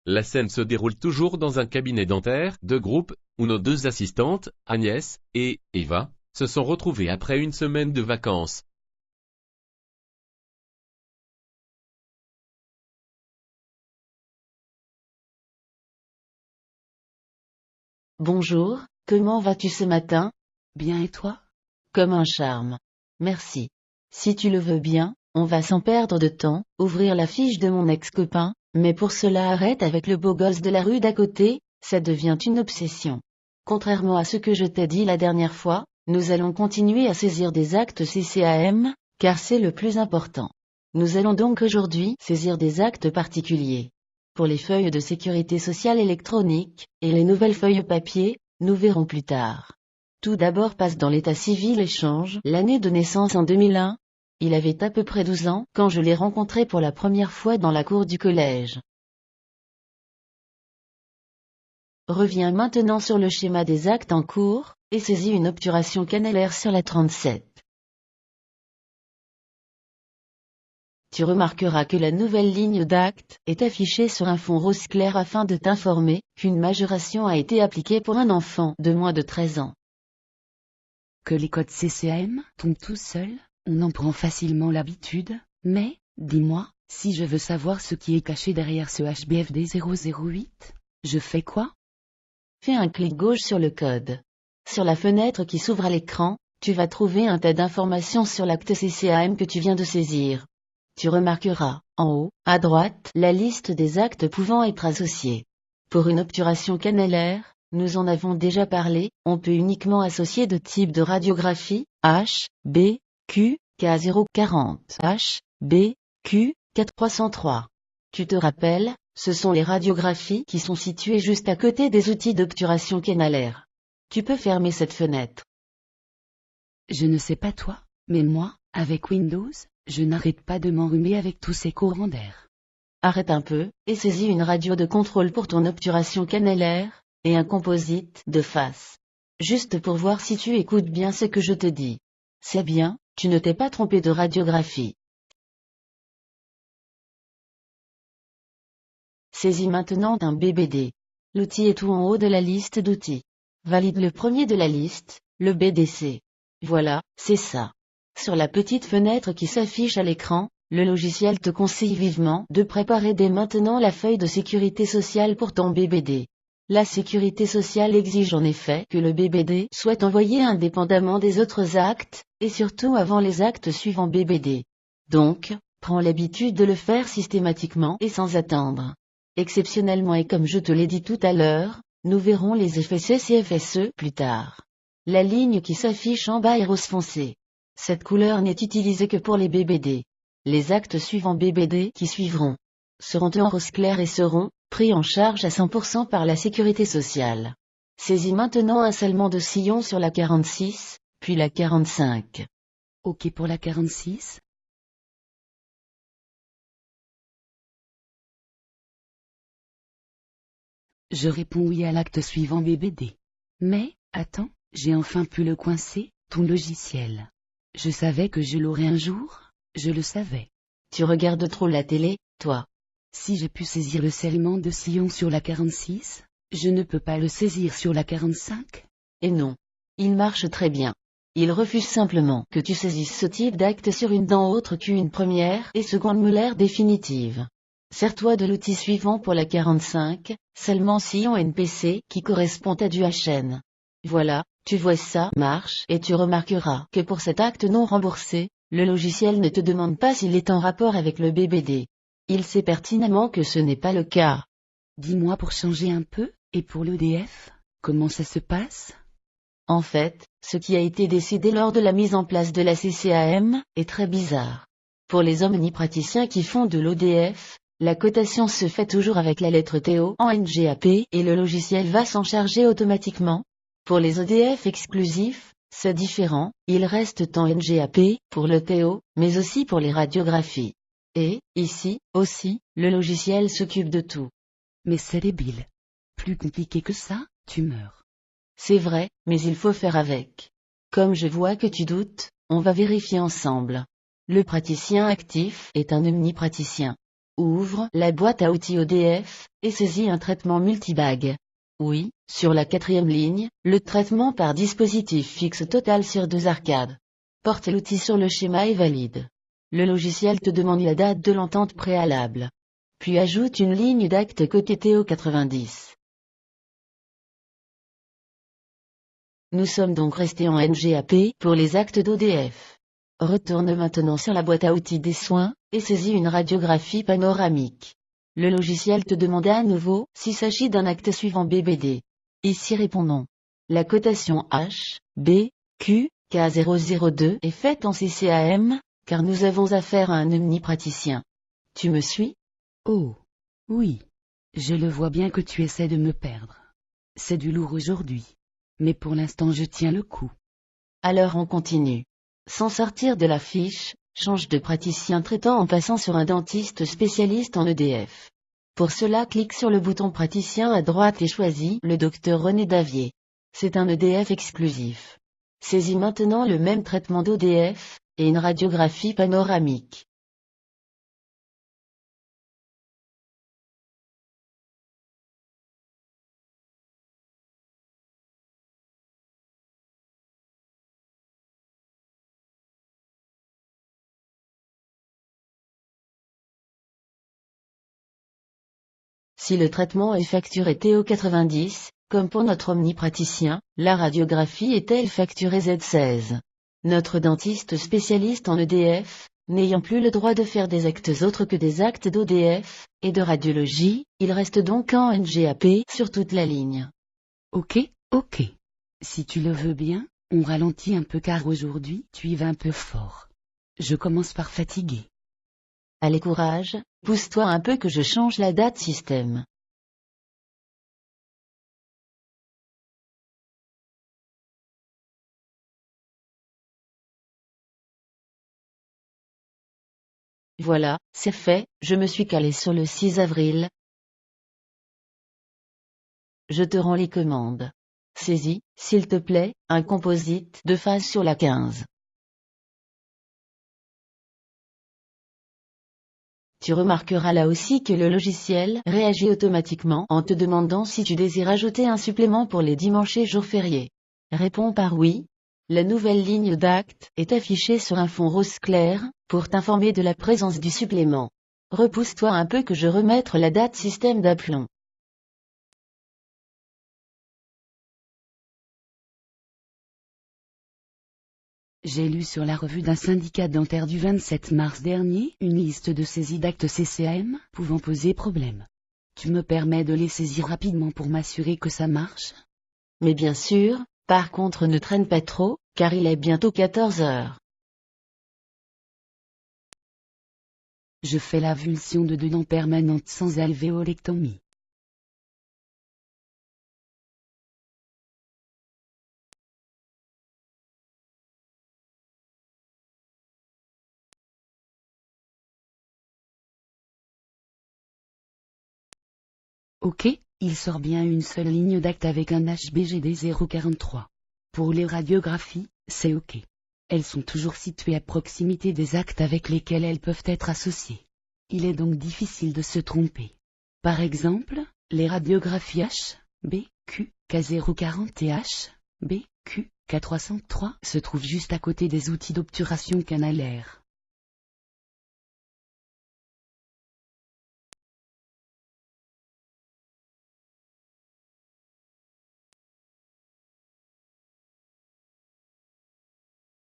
La scène se déroule toujours dans un cabinet dentaire de groupe où nos deux assistantes, Agnès et Eva, se sont retrouvées après une semaine de vacances. Bonjour, comment vas-tu ce matin? Bien et toi? Comme un charme. Merci. Si tu le veux bien, on va sans perdre de temps, ouvrir la fiche de mon ex-copain, mais pour cela arrête avec le beau gosse de la rue d'à côté, ça devient une obsession. Contrairement à ce que je t'ai dit la dernière fois, nous allons continuer à saisir des actes CCAM, car c'est le plus important. Nous allons donc aujourd'hui saisir des actes particuliers. Pour les feuilles de sécurité sociale électronique, et les nouvelles feuilles papier, nous verrons plus tard. Tout d'abord passe dans l'état civil et change l'année de naissance en 2001. Il avait à peu près 12 ans quand je l'ai rencontré pour la première fois dans la cour du collège. Reviens maintenant sur le schéma des actes en cours, et saisis une obturation canalaire sur la 37. Tu remarqueras que la nouvelle ligne d'acte est affichée sur un fond rose clair afin de t'informer qu'une majoration a été appliquée pour un enfant de moins de 13 ans. Que les codes CCAM tombent tout seuls, on en prend facilement l'habitude, mais, dis-moi, si je veux savoir ce qui est caché derrière ce HBFD 008, je fais quoi? Fais un clic gauche sur le code. Sur la fenêtre qui s'ouvre à l'écran, tu vas trouver un tas d'informations sur l'acte CCAM que tu viens de saisir. Tu remarqueras, en haut, à droite, la liste des actes pouvant être associés. Pour une obturation canalaire, nous en avons déjà parlé, on peut uniquement associer deux types de radiographie, H, B, Q, K040, H, B, Q, K303. Tu te rappelles, ce sont les radiographies qui sont situées juste à côté des outils d'obturation canalaire. Tu peux fermer cette fenêtre. Je ne sais pas toi, mais moi, avec Windows, je n'arrête pas de m'enrhumer avec tous ces courants d'air. Arrête un peu, et saisis une radio de contrôle pour ton obturation canalaire, et un composite de face. Juste pour voir si tu écoutes bien ce que je te dis. C'est bien, tu ne t'es pas trompé de radiographie. Saisis maintenant un BBD. L'outil est tout en haut de la liste d'outils. Valide le premier de la liste, le BDC. Voilà, c'est ça. Sur la petite fenêtre qui s'affiche à l'écran, le logiciel te conseille vivement de préparer dès maintenant la feuille de sécurité sociale pour ton BBD. La sécurité sociale exige en effet que le BBD soit envoyé indépendamment des autres actes, et surtout avant les actes suivants BBD. Donc, prends l'habitude de le faire systématiquement et sans attendre. Exceptionnellement et comme je te l'ai dit tout à l'heure, nous verrons les effets CCFSE plus tard. La ligne qui s'affiche en bas est rose foncé. Cette couleur n'est utilisée que pour les BBD. Les actes suivants BBD qui suivront seront en rose clair et seront pris en charge à 100% par la sécurité sociale. Saisis maintenant un scellement de sillon sur la 46, puis la 45. Ok pour la 46? Je réponds oui à l'acte suivant BBD. Mais, attends, j'ai enfin pu le coincer, ton logiciel. Je savais que je l'aurais un jour, je le savais. Tu regardes trop la télé, toi. Si j'ai pu saisir le scellement de sillon sur la 46, je ne peux pas le saisir sur la 45? Et non. Il marche très bien. Il refuse simplement que tu saisisses ce type d'acte sur une dent autre qu'une première et seconde molaire définitive. Sers-toi de l'outil suivant pour la 45, seulement sillon NPC qui correspond à du HN. Voilà, tu vois ça marche et tu remarqueras que pour cet acte non remboursé, le logiciel ne te demande pas s'il est en rapport avec le BBD. Il sait pertinemment que ce n'est pas le cas. Dis-moi pour changer un peu, et pour l'EDF, comment ça se passe? En fait, ce qui a été décidé lors de la mise en place de la CCAM est très bizarre. Pour les omnipraticiens qui font de l'ODF, la cotation se fait toujours avec la lettre TO en NGAP et le logiciel va s'en charger automatiquement. Pour les ODF exclusifs, c'est différent, il reste en NGAP pour le TO, mais aussi pour les radiographies. Et, ici, aussi, le logiciel s'occupe de tout. Mais c'est débile. Plus compliqué que ça, tu meurs. C'est vrai, mais il faut faire avec. Comme je vois que tu doutes, on va vérifier ensemble. Le praticien actif est un omnipraticien. Ouvre la boîte à outils ODF, et saisis un traitement multibag. Oui, sur la 4e ligne, le traitement par dispositif fixe total sur 2 arcades. Porte l'outil sur le schéma et valide. Le logiciel te demande la date de l'entente préalable. Puis ajoute une ligne d'acte côté TO90. Nous sommes donc restés en NGAP pour les actes d'ODF. Retourne maintenant sur la boîte à outils des soins, et saisis une radiographie panoramique. Le logiciel te demande à nouveau s'il s'agit d'un acte suivant BBD. Ici réponds non. La cotation H, B, Q, K002 est faite en CCAM, car nous avons affaire à un omnipraticien. Tu me suis? Oh. Oui. Je le vois bien que tu essaies de me perdre. C'est du lourd aujourd'hui. Mais pour l'instant je tiens le coup. Alors on continue. Sans sortir de la fiche, change de praticien traitant en passant sur un dentiste spécialiste en EDF. Pour cela clique sur le bouton praticien à droite et choisis le docteur René Davier. C'est un EDF exclusif. Saisis maintenant le même traitement d'ODF, et une radiographie panoramique. Si le traitement est facturé TO90, comme pour notre omnipraticien, la radiographie est-elle facturée Z16. Notre dentiste spécialiste en EDF, n'ayant plus le droit de faire des actes autres que des actes d'ODF, et de radiologie, il reste donc en NGAP sur toute la ligne. Ok. Si tu le veux bien, on ralentit un peu car aujourd'hui tu y vas un peu fort. Je commence par fatiguer. Allez courage, pousse-toi un peu que je change la date système. Voilà, c'est fait, je me suis calé sur le 6 avril. Je te rends les commandes. Saisis, s'il te plaît, un composite de phase sur la 15. Tu remarqueras là aussi que le logiciel réagit automatiquement en te demandant si tu désires ajouter un supplément pour les dimanches et jours fériés. Réponds par oui. La nouvelle ligne d'acte est affichée sur un fond rose clair, pour t'informer de la présence du supplément. Repousse-toi un peu que je remette la date système d'aplomb. J'ai lu sur la revue d'un syndicat dentaire du 27 mars dernier une liste de saisies d'actes CCAM pouvant poser problème. Tu me permets de les saisir rapidement pour m'assurer que ça marche? Mais bien sûr, par contre ne traîne pas trop, car il est bientôt 14 heures. Je fais la vulsion de 2 dents permanentes sans alvéolectomie. Ok, il sort bien une seule ligne d'acte avec un HBGD 043. Pour les radiographies, c'est ok. Elles sont toujours situées à proximité des actes avec lesquels elles peuvent être associées. Il est donc difficile de se tromper. Par exemple, les radiographies H, B, Q, K040 et H, B, Q, K303 se trouvent juste à côté des outils d'obturation canalaire.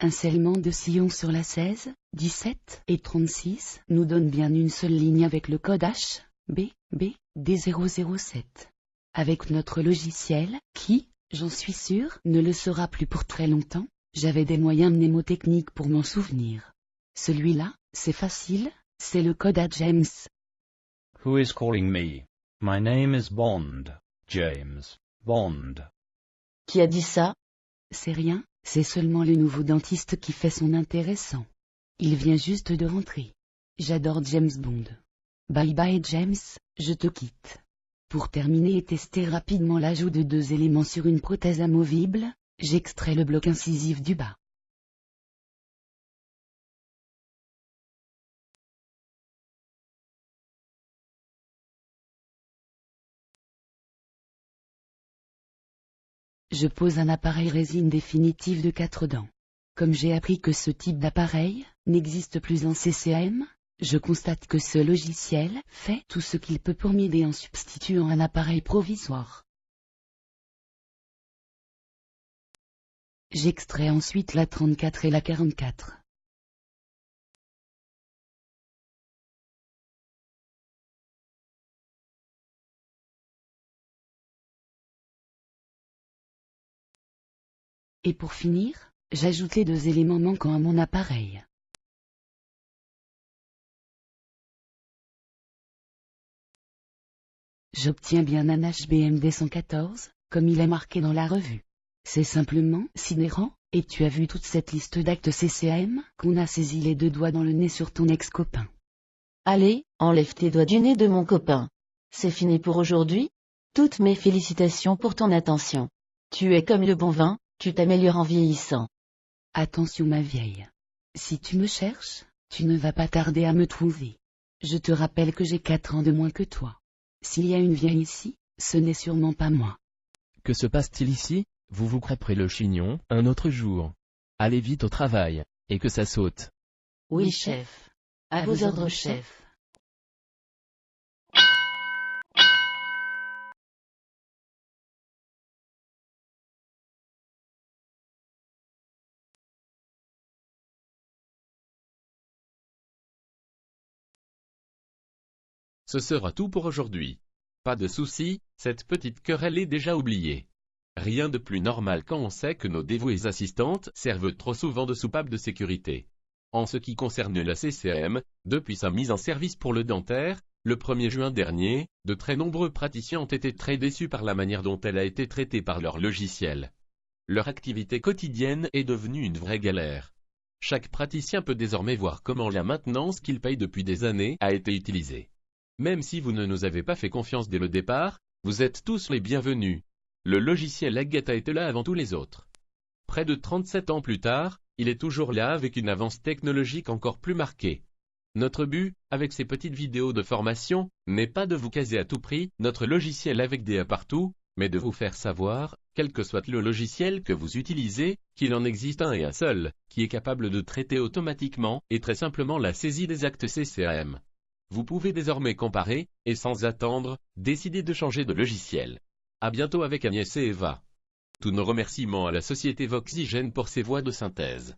Un scellement de sillon sur la 16, 17 et 36 nous donne bien une seule ligne avec le code H, B, B, D007. Avec notre logiciel, qui, j'en suis sûr, ne le sera plus pour très longtemps, j'avais des moyens mnémotechniques pour m'en souvenir. Celui-là, c'est facile, c'est le code à James. Who is calling me? My name is Bond, James Bond. Qui a dit ça? C'est rien. C'est seulement le nouveau dentiste qui fait son intéressant. Il vient juste de rentrer. J'adore James Bond. Bye bye James, je te quitte. Pour terminer et tester rapidement l'ajout de 2 éléments sur une prothèse amovible, j'extrais le bloc incisif du bas. Je pose un appareil résine définitive de 4 dents. Comme j'ai appris que ce type d'appareil n'existe plus en CCM, je constate que ce logiciel fait tout ce qu'il peut pour m'aider en substituant un appareil provisoire. J'extrais ensuite la 34 et la 44. Et pour finir, j'ajoute les 2 éléments manquants à mon appareil. J'obtiens bien un HBMD 114, comme il est marqué dans la revue. C'est simplement sidérant, et tu as vu toute cette liste d'actes CCM qu'on a saisi les 2 doigts dans le nez sur ton ex-copain. Allez, enlève tes doigts du nez de mon copain. C'est fini pour aujourd'hui. Toutes mes félicitations pour ton attention. Tu es comme le bon vin, tu t'améliores en vieillissant. Attention ma vieille. Si tu me cherches, tu ne vas pas tarder à me trouver. Je te rappelle que j'ai 4 ans de moins que toi. S'il y a une vieille ici, ce n'est sûrement pas moi. Que se passe-t-il ici? Vous vous crêperez le chignon un autre jour. Allez vite au travail, et que ça saute. Oui, chef. À vos ordres, chef. Ce sera tout pour aujourd'hui. Pas de soucis, cette petite querelle est déjà oubliée. Rien de plus normal quand on sait que nos dévouées assistantes servent trop souvent de soupape de sécurité. En ce qui concerne la CCM, depuis sa mise en service pour le dentaire, le 1er juin dernier, de très nombreux praticiens ont été très déçus par la manière dont elle a été traitée par leur logiciel. Leur activité quotidienne est devenue une vraie galère. Chaque praticien peut désormais voir comment la maintenance qu'il paye depuis des années a été utilisée. Même si vous ne nous avez pas fait confiance dès le départ, vous êtes tous les bienvenus. Le logiciel Agatha est là avant tous les autres. Près de 37 ans plus tard, il est toujours là avec une avance technologique encore plus marquée. Notre but, avec ces petites vidéos de formation, n'est pas de vous caser à tout prix notre logiciel avec des A partout, mais de vous faire savoir, quel que soit le logiciel que vous utilisez, qu'il en existe un et un seul, qui est capable de traiter automatiquement et très simplement la saisie des actes CCM. Vous pouvez désormais comparer, et sans attendre, décider de changer de logiciel. À bientôt avec Agnès et Eva. Tous nos remerciements à la société Voxygène pour ses voix de synthèse.